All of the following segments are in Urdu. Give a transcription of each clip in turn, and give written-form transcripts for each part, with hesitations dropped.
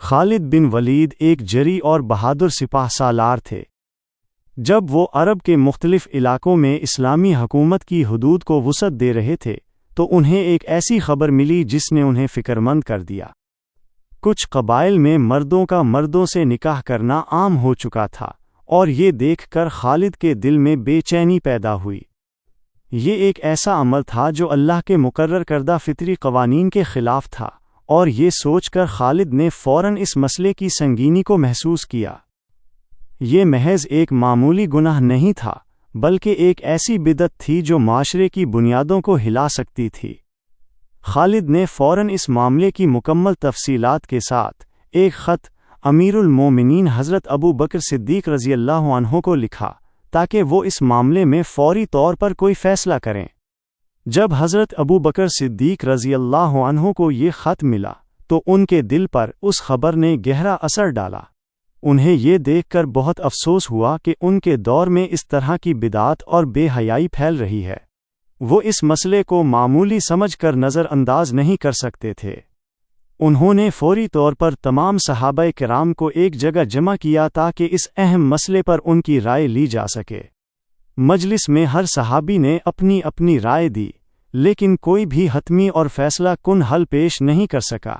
خالد بن ولید ایک جری اور بہادر سپاہ سالار تھے۔ جب وہ عرب کے مختلف علاقوں میں اسلامی حکومت کی حدود کو وسعت دے رہے تھے تو انہیں ایک ایسی خبر ملی جس نے انہیں فکرمند کر دیا۔ کچھ قبائل میں مردوں کا مردوں سے نکاح کرنا عام ہو چکا تھا، اور یہ دیکھ کر خالد کے دل میں بے چینی پیدا ہوئی۔ یہ ایک ایسا عمل تھا جو اللہ کے مقرر کردہ فطری قوانین کے خلاف تھا، اور یہ سوچ کر خالد نے فوراً اس مسئلے کی سنگینی کو محسوس کیا۔ یہ محض ایک معمولی گناہ نہیں تھا، بلکہ ایک ایسی بدعت تھی جو معاشرے کی بنیادوں کو ہلا سکتی تھی۔ خالد نے فوراً اس معاملے کی مکمل تفصیلات کے ساتھ ایک خط امیر المومنین حضرت ابو بکر صدیق رضی اللہ عنہ کو لکھا تاکہ وہ اس معاملے میں فوری طور پر کوئی فیصلہ کریں۔ جب حضرت ابو بکر صدیق رضی اللہ عنہ کو یہ خط ملا تو ان کے دل پر اس خبر نے گہرا اثر ڈالا۔ انہیں یہ دیکھ کر بہت افسوس ہوا کہ ان کے دور میں اس طرح کی بدعت اور بے حیائی پھیل رہی ہے۔ وہ اس مسئلے کو معمولی سمجھ کر نظر انداز نہیں کر سکتے تھے۔ انہوں نے فوری طور پر تمام صحابہ کرام کو ایک جگہ جمع کیا تاکہ اس اہم مسئلے پر ان کی رائے لی جا سکے۔ مجلس میں ہر صحابی نے اپنی اپنی رائے دی، لیکن کوئی بھی حتمی اور فیصلہ کن حل پیش نہیں کر سکا۔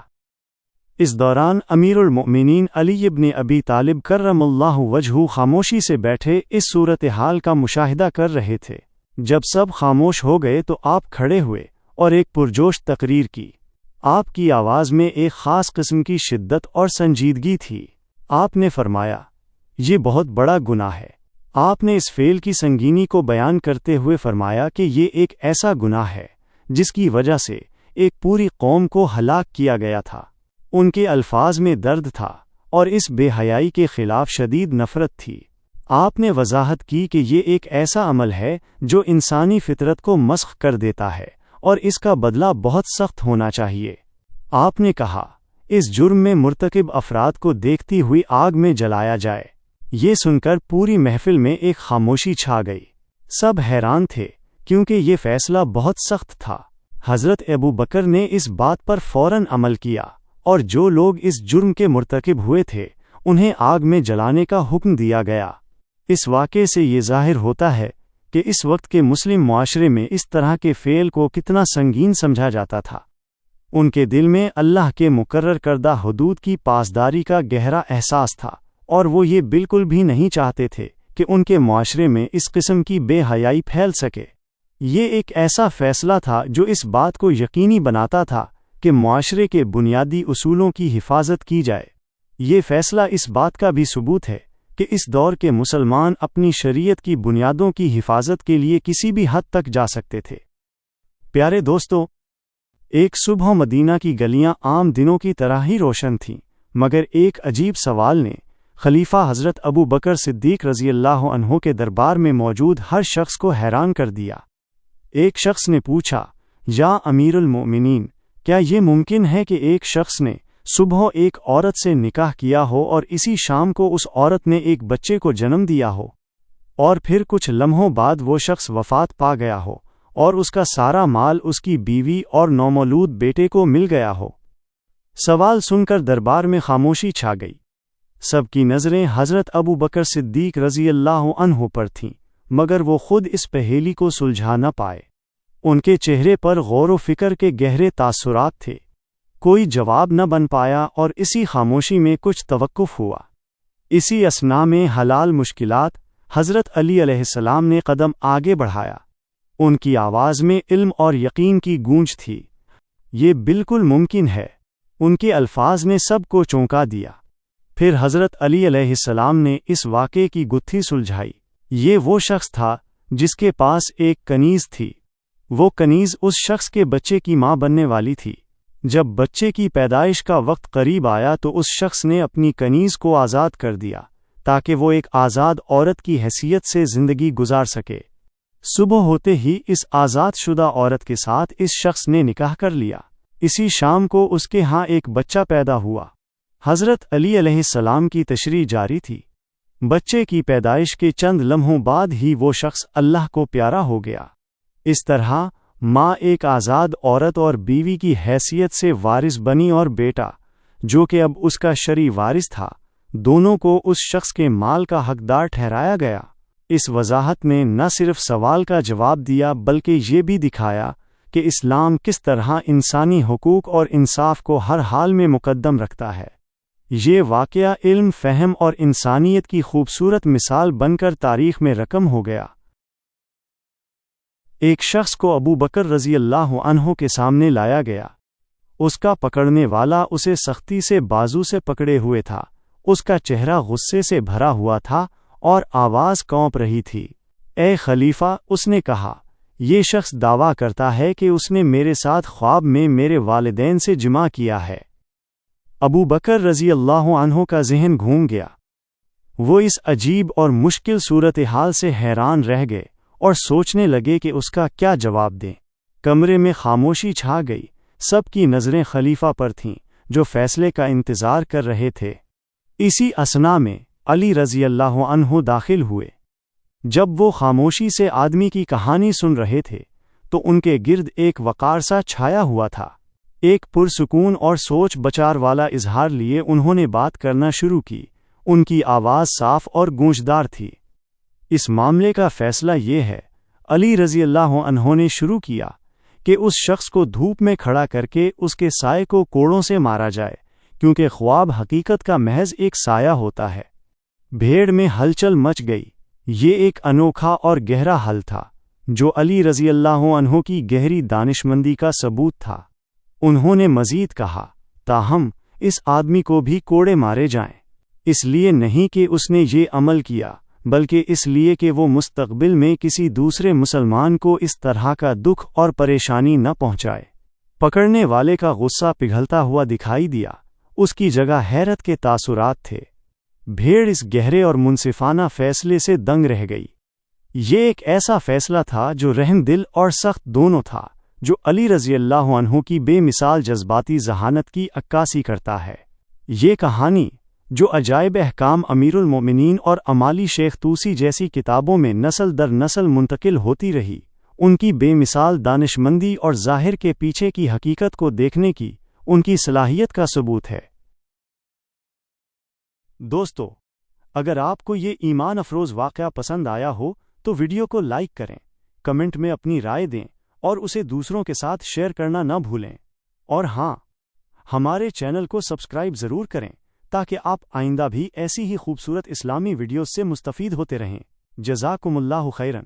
اس دوران امیر المؤمنین علی بن ابی طالب کرم اللہ وجہہ خاموشی سے بیٹھے اس صورتحال کا مشاہدہ کر رہے تھے۔ جب سب خاموش ہو گئے تو آپ کھڑے ہوئے اور ایک پرجوش تقریر کی۔ آپ کی آواز میں ایک خاص قسم کی شدت اور سنجیدگی تھی۔ آپ نے فرمایا، یہ بہت بڑا گناہ ہے۔ آپ نے اس فعل کی سنگینی کو بیان کرتے ہوئے فرمایا کہ یہ ایک ایسا گناہ ہے جس کی وجہ سے ایک پوری قوم کو ہلاک کیا گیا تھا۔ ان کے الفاظ میں درد تھا اور اس بے حیائی کے خلاف شدید نفرت تھی۔ آپ نے وضاحت کی کہ یہ ایک ایسا عمل ہے جو انسانی فطرت کو مسخ کر دیتا ہے اور اس کا بدلہ بہت سخت ہونا چاہیے۔ آپ نے کہا، اس جرم میں مرتکب افراد کو دیکھتی ہوئی آگ میں جلایا جائے۔ یہ سن کر پوری محفل میں ایک خاموشی چھا گئی۔ سب حیران تھے کیونکہ یہ فیصلہ بہت سخت تھا۔ حضرت ابو بکر نے اس بات پر فوراً عمل کیا، اور جو لوگ اس جرم کے مرتکب ہوئے تھے انہیں آگ میں جلانے کا حکم دیا گیا۔ اس واقعے سے یہ ظاہر ہوتا ہے کہ اس وقت کے مسلم معاشرے میں اس طرح کے فعل کو کتنا سنگین سمجھا جاتا تھا۔ ان کے دل میں اللہ کے مقرر کردہ حدود کی پاسداری کا گہرا احساس تھا، اور وہ یہ بالکل بھی نہیں چاہتے تھے کہ ان کے معاشرے میں اس قسم کی بے حیائی پھیل سکے۔ یہ ایک ایسا فیصلہ تھا جو اس بات کو یقینی بناتا تھا کہ معاشرے کے بنیادی اصولوں کی حفاظت کی جائے۔ یہ فیصلہ اس بات کا بھی ثبوت ہے کہ اس دور کے مسلمان اپنی شریعت کی بنیادوں کی حفاظت کے لیے کسی بھی حد تک جا سکتے تھے۔ پیارے دوستو، ایک صبح مدینہ کی گلیاں عام دنوں کی طرح ہی روشن تھیں، مگر ایک عجیب سوال نے خلیفہ حضرت ابو بکر صدیق رضی اللہ عنہ کے دربار میں موجود ہر شخص کو حیران کر دیا۔ ایک شخص نے پوچھا، یا امیر المؤمنین، کیا یہ ممکن ہے کہ ایک شخص نے صبح ایک عورت سے نکاح کیا ہو اور اسی شام کو اس عورت نے ایک بچے کو جنم دیا ہو، اور پھر کچھ لمحوں بعد وہ شخص وفات پا گیا ہو اور اس کا سارا مال اس کی بیوی اور نومولود بیٹے کو مل گیا ہو؟ سوال سن کر دربار میں خاموشی چھا گئی۔ سب کی نظریں حضرت ابو بکر صدیق رضی اللہ عنہ پر تھیں، مگر وہ خود اس پہیلی کو سلجھا نہ پائے۔ ان کے چہرے پر غور و فکر کے گہرے تاثرات تھے۔ کوئی جواب نہ بن پایا اور اسی خاموشی میں کچھ توقف ہوا۔ اسی اثناء میں حلال مشکلات حضرت علی علیہ السلام نے قدم آگے بڑھایا۔ ان کی آواز میں علم اور یقین کی گونج تھی۔ یہ بالکل ممکن ہے۔ ان کے الفاظ نے سب کو چونکا دیا۔ پھر حضرت علی علیہ السلام نے اس واقعے کی گتھی سلجھائی۔ یہ وہ شخص تھا جس کے پاس ایک کنیز تھی۔ وہ کنیز اس شخص کے بچے کی ماں بننے والی تھی۔ جب بچے کی پیدائش کا وقت قریب آیا تو اس شخص نے اپنی کنیز کو آزاد کر دیا تاکہ وہ ایک آزاد عورت کی حیثیت سے زندگی گزار سکے۔ صبح ہوتے ہی اس آزاد شدہ عورت کے ساتھ اس شخص نے نکاح کر لیا۔ اسی شام کو اس کے ہاں ایک بچہ پیدا ہوا۔ حضرت علی علیہ السلام کی تشریح جاری تھی۔ بچے کی پیدائش کے چند لمحوں بعد ہی وہ شخص اللہ کو پیارا ہو گیا۔ اس طرح ماں ایک آزاد عورت اور بیوی کی حیثیت سے وارث بنی اور بیٹا جو کہ اب اس کا شرعی وارث تھا، دونوں کو اس شخص کے مال کا حقدار ٹھہرایا گیا۔ اس وضاحت نے نہ صرف سوال کا جواب دیا بلکہ یہ بھی دکھایا کہ اسلام کس طرح انسانی حقوق اور انصاف کو ہر حال میں مقدم رکھتا ہے۔ یہ واقعہ علم، فہم اور انسانیت کی خوبصورت مثال بن کر تاریخ میں رقم ہو گیا۔ ایک شخص کو ابو بکر رضی اللہ عنہ کے سامنے لایا گیا۔ اس کا پکڑنے والا اسے سختی سے بازو سے پکڑے ہوئے تھا، اس کا چہرہ غصے سے بھرا ہوا تھا اور آواز کانپ رہی تھی۔ اے خلیفہ، اس نے کہا، یہ شخص دعویٰ کرتا ہے کہ اس نے میرے ساتھ خواب میں میرے والدین سے جمع کیا ہے۔ ابو بکر رضی اللہ عنہ کا ذہن گھوم گیا۔ وہ اس عجیب اور مشکل صورتحال سے حیران رہ گئے اور سوچنے لگے کہ اس کا کیا جواب دیں۔ کمرے میں خاموشی چھا گئی، سب کی نظریں خلیفہ پر تھیں جو فیصلے کا انتظار کر رہے تھے۔ اسی اثنا میں علی رضی اللہ عنہ داخل ہوئے۔ جب وہ خاموشی سے آدمی کی کہانی سن رہے تھے تو ان کے گرد ایک وقار سا چھایا ہوا تھا۔ ایک پرسکون اور سوچ بچار والا اظہار لیے انہوں نے بات کرنا شروع کی۔ ان کی آواز صاف اور گونجدار تھی۔ اس معاملے کا فیصلہ یہ ہے، علی رضی اللہ عنہ نے شروع کیا، کہ اس شخص کو دھوپ میں کھڑا کر کے اس کے سائے کو کوڑوں سے مارا جائے، کیونکہ خواب حقیقت کا محض ایک سایہ ہوتا ہے۔ بھیڑ میں ہلچل مچ گئی۔ یہ ایک انوکھا اور گہرا حل تھا جو علی رضی اللہ عنہ کی گہری دانشمندی کا ثبوت تھا۔ انہوں نے مزید کہا، تاہم اس آدمی کو بھی کوڑے مارے جائیں، اس لیے نہیں کہ اس نے یہ عمل کیا، بلکہ اس لیے کہ وہ مستقبل میں کسی دوسرے مسلمان کو اس طرح کا دکھ اور پریشانی نہ پہنچائے۔ پکڑنے والے کا غصہ پگھلتا ہوا دکھائی دیا، اس کی جگہ حیرت کے تاثرات تھے۔ بھیڑ اس گہرے اور منصفانہ فیصلے سے دنگ رہ گئی۔ یہ ایک ایسا فیصلہ تھا جو رحم دل اور سخت دونوں تھا، جو علی رضی اللہ عنہ کی بے مثال جذباتی ذہانت کی عکاسی کرتا ہے۔ یہ کہانی، جو عجائب احکام امیر المومنین اور امالی شیخ توسی جیسی کتابوں میں نسل در نسل منتقل ہوتی رہی، ان کی بے مثال دانشمندی اور ظاہر کے پیچھے کی حقیقت کو دیکھنے کی ان کی صلاحیت کا ثبوت ہے۔ دوستو، اگر آپ کو یہ ایمان افروز واقعہ پسند آیا ہو تو ویڈیو کو لائک کریں، کمنٹ میں اپنی رائے دیں اور اسے دوسروں کے ساتھ شیئر کرنا نہ بھولیں۔ اور ہاں، ہمارے چینل کو سبسکرائب ضرور کریں تاکہ آپ آئندہ بھی ایسی ہی خوبصورت اسلامی ویڈیوز سے مستفید ہوتے رہیں۔ جزاکم اللہ خیرن۔